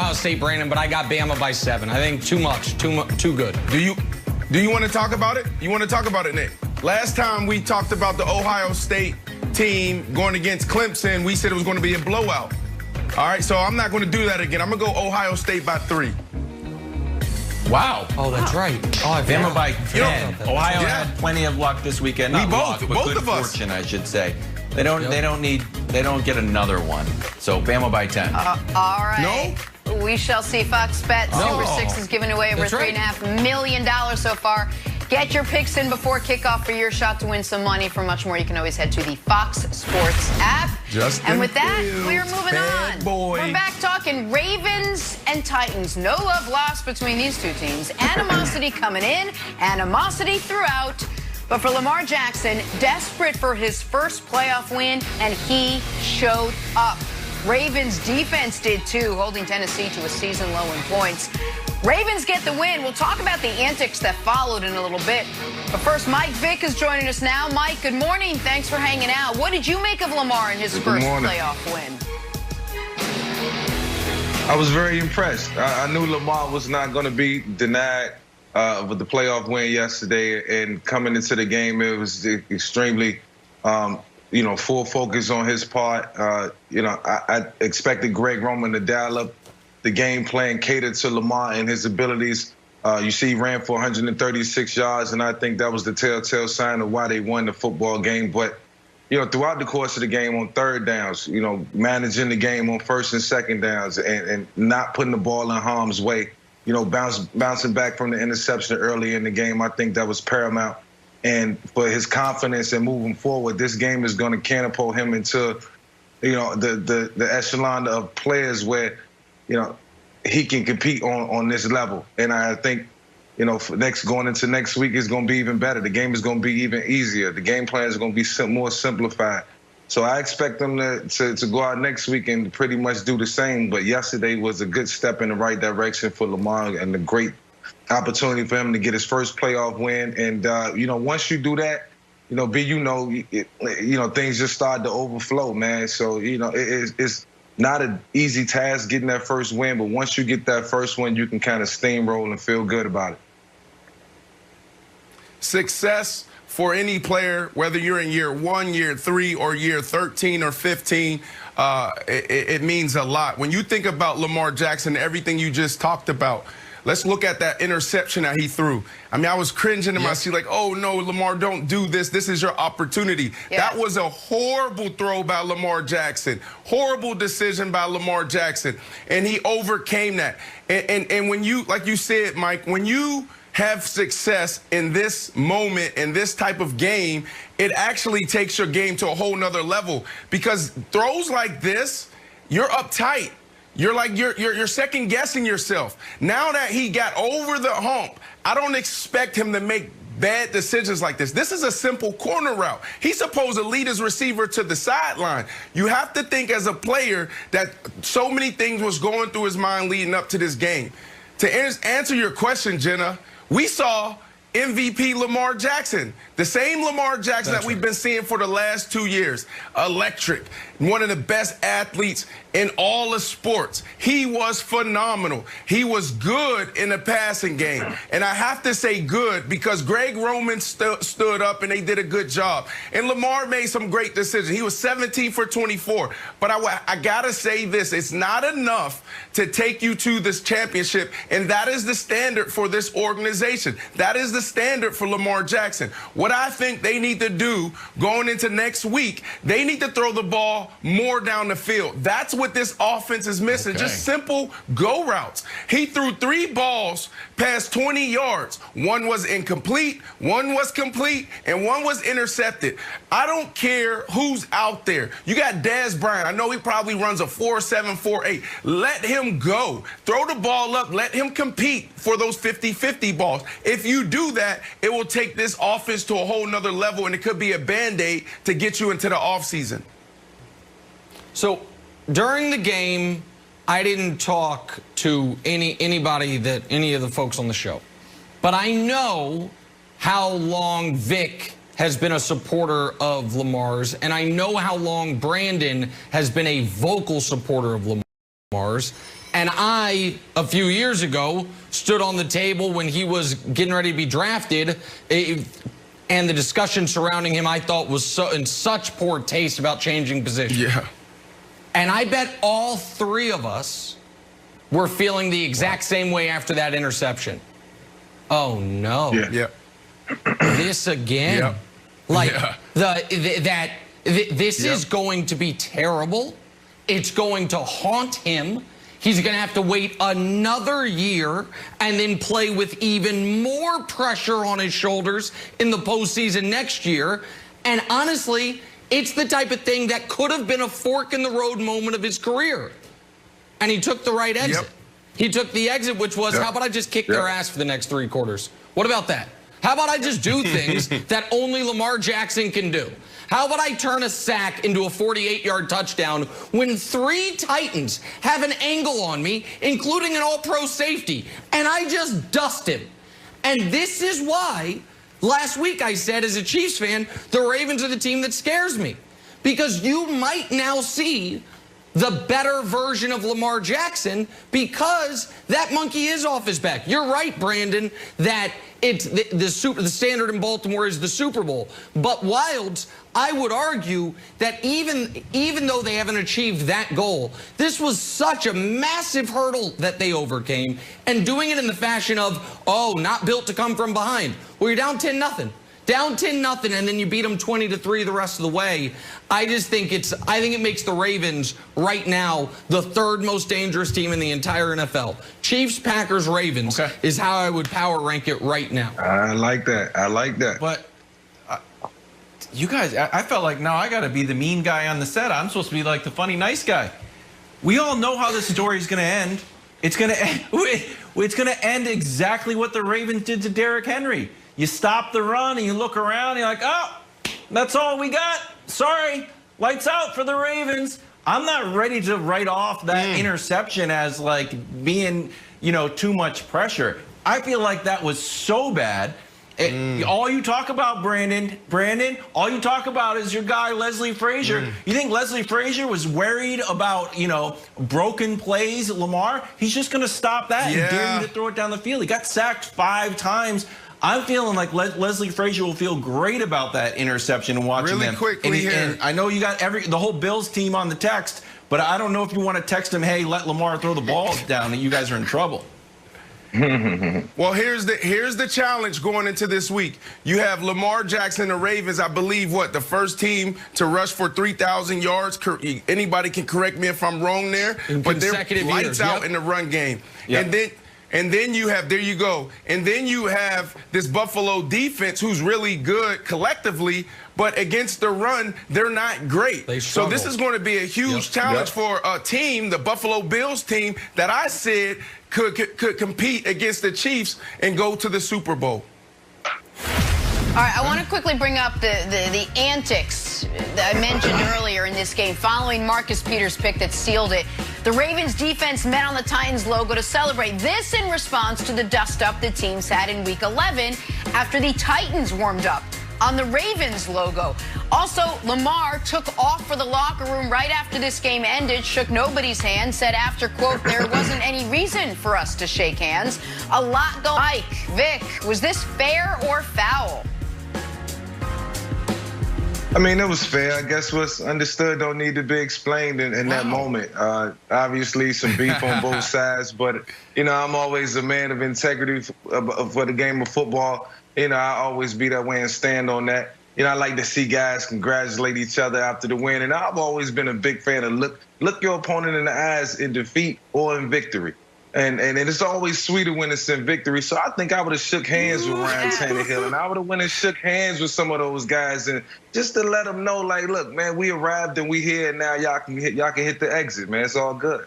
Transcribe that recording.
Ohio State, Brandon, but I got Bama by 7. I think too much, too good. Do you want to talk about it? You want to talk about it, Nick? Last time we talked about the Ohio State team going against Clemson, we said it was going to be a blowout. All right, so I'm not going to do that again. I'm going to go Ohio State by 3. Wow. Oh, that's right. Oh, Bama by 10. Ohio Yeah. had plenty of luck this weekend. We Not luck, both but good of us. fortune, I should say. They don't get another one. So Bama by 10. All right. No? We shall see. Fox Bet Super 6 has given away over That's right. $3.5 million so far. Get your picks in before kickoff for your shot to win some money. For much more, you can always head to the Fox Sports app. And with that, we're moving on. Boy. We're back talking Ravens and Titans. No love lost between these two teams. Animosity coming in, animosity throughout. But for Lamar Jackson, desperate for his first playoff win, and he showed up. Ravens defense did too, holding Tennessee to a season low in points. Ravens get the win. We'll talk about the antics that followed in a little bit. But first, Mike Vick is joining us now. Mike, good morning. Thanks for hanging out. What did you make of Lamar in his first playoff win? I was very impressed. I knew Lamar was not going to be denied with the playoff win yesterday, and coming into the game, it was extremely, full focus on his part. I expected Greg Roman to dial up the game plan, catered to Lamar and his abilities. You see, he ran for 136 yards, and I think that was the telltale sign of why they won the football game. But throughout the course of the game on third downs, managing the game on first and second downs, and not putting the ball in harm's way. Bouncing back from the interception early in the game, I think that was paramount. And for his confidence and moving forward, this game is going to catapult him into, the echelon of players where, he can compete on this level. And I think, going into next week is going to be even better. The game is going to be even easier. The game plan is going to be more simplified. So I expect them to go out next week and pretty much do the same. But yesterday was a good step in the right direction for Lamar, and a great opportunity for him to get his first playoff win. And, once you do that, things just start to overflow, man. So, it's not an easy task getting that first win. But once you get that first win, you can kind of steamroll and feel good about it. Success for any player, whether you're in year 1, year 3, or year 13 or 15, it means a lot. When you think about Lamar Jackson, everything you just talked about, let's look at that interception that he threw. I mean, I was cringing in my seat like, oh, no, Lamar, don't do this. This is your opportunity. Yeah. That was a horrible throw by Lamar Jackson. Horrible decision by Lamar Jackson. And he overcame that. And when you, like you said, Mike, when you have success in this moment, in this type of game, it actually takes your game to a whole nother level, because throws like this, you're uptight. You're second guessing yourself. Now that he got over the hump, I don't expect him to make bad decisions like this. This is a simple corner route. He's supposed to lead his receiver to the sideline. You have to think as a player that so many things was going through his mind leading up to this game. To answer your question, Jenna, we saw MVP Lamar Jackson, the same Lamar Jackson that we've been seeing for the last 2 years. Electric, one of the best athletes in all of sports. He was phenomenal. He was good in the passing game. And I have to say good because Greg Roman stood up and they did a good job. And Lamar made some great decisions. He was 17 for 24. But I got to say this. It's not enough to take you to this championship. And that is the standard for this organization. That is the standard for Lamar Jackson. What I think they need to do going into next week, they need to throw the ball more down the field. That's what this offense is missing. Okay. Just simple go routes. He threw 3 balls past 20 yards. One was incomplete, one was complete, and one was intercepted. I don't care who's out there. You got Dez Bryant. I know he probably runs a 4.7, 4.8. Let him go. Throw the ball up. Let him compete for those 50-50 balls. If you do that, it will take this offense to a whole nother level, and it could be a Band-Aid to get you into the offseason. So during the game, I didn't talk to anybody any of the folks on the show. But I know how long Vick has been a supporter of Lamar's, and I know how long Brandon has been a vocal supporter of Lamar's. And I, a few years ago, stood on the table when he was getting ready to be drafted, and the discussion surrounding him I thought was in such poor taste about changing positions. Yeah. And I bet all three of us were feeling the exact same way after that interception. Oh, no. Yeah. This again. Yeah. Like, Yeah. This is going to be terrible. It's going to haunt him. He's going to have to wait another year and then play with even more pressure on his shoulders in the postseason next year. And honestly, it's the type of thing that could have been a fork in the road moment of his career. And he took the right exit. Yep. He took the exit, which was, how about I just kick their ass for the next 3 quarters? What about that? How about I just do things that only Lamar Jackson can do? How about I turn a sack into a 48-yard touchdown when 3 Titans have an angle on me, including an all-pro safety, and I just dust him? And this is why last week I said, as a Chiefs fan, the Ravens are the team that scares me. Because you might now see the better version of Lamar Jackson because that monkey is off his back. You're right, Brandon, that it's the standard in Baltimore is the Super Bowl. But Wilds, I would argue that even though they haven't achieved that goal, this was such a massive hurdle that they overcame, and doing it in the fashion of, oh, not built to come from behind. Well, you're down 10-0. Down 10-0, and then you beat them 20-3 the rest of the way. I think it makes the Ravens right now the 3rd most dangerous team in the entire NFL. Chiefs, Packers, Ravens is how I would power rank it right now. I like that. I like that. But you guys, I felt like now I got to be the mean guy on the set. I'm supposed to be like the funny, nice guy. We all know how this story is going to end. It's going to end. It's going to end exactly what the Ravens did to Derrick Henry. You stop the run and you look around and you're like, oh, that's all we got. Sorry, lights out for the Ravens. I'm not ready to write off that interception as like being, too much pressure. I feel like that was so bad. All you talk about, Brandon, all you talk about is your guy, Leslie Frazier. You think Leslie Frazier was worried about, broken plays, Lamar? He's just going to stop that and dare him to throw it down the field. He got sacked 5 times. I'm feeling like Leslie Frazier will feel great about that interception and watching them. And I know you got the whole Bills team on the text, but I don't know if you want to text him, hey, let Lamar throw the ball down, and you guys are in trouble. Well, here's the challenge going into this week. You have Lamar Jackson, the Ravens, I believe, the first team to rush for 3,000 yards. Anybody can correct me if I'm wrong there, but they're lights out in the run game. And then you have, there you go. And then you have this Buffalo defense who's really good collectively, but against the run, they're not great. So this is going to be a huge challenge for a team, the Buffalo Bills team, that I said could compete against the Chiefs and go to the Super Bowl. All right, I want to quickly bring up the antics that I mentioned earlier in this game following Marcus Peters' pick that sealed it. The Ravens defense met on the Titans logo to celebrate. This in response to the dust-up the teams had in Week 11 after the Titans warmed up on the Ravens logo. Also, Lamar took off for the locker room right after this game ended, shook nobody's hand, said after, quote, there wasn't any reason for us to shake hands. A lot going on. Mike, Vick, was this fair or foul? I mean, it was fair. I guess what's understood don't need to be explained in that moment. Obviously, some beef on both sides, but, I'm always a man of integrity for the game of football. I always be that way and stand on that. I like to see guys congratulate each other after the win, and I've always been a big fan of look your opponent in the eyes in defeat or in victory. And it's always sweeter when it's in victory. So I think I would have shook hands with Ryan Tannehill, and I would have went and shook hands with some of those guys, and just to let them know, like, look, man, we arrived and we here, and now y'all can hit the exit, man. It's all good.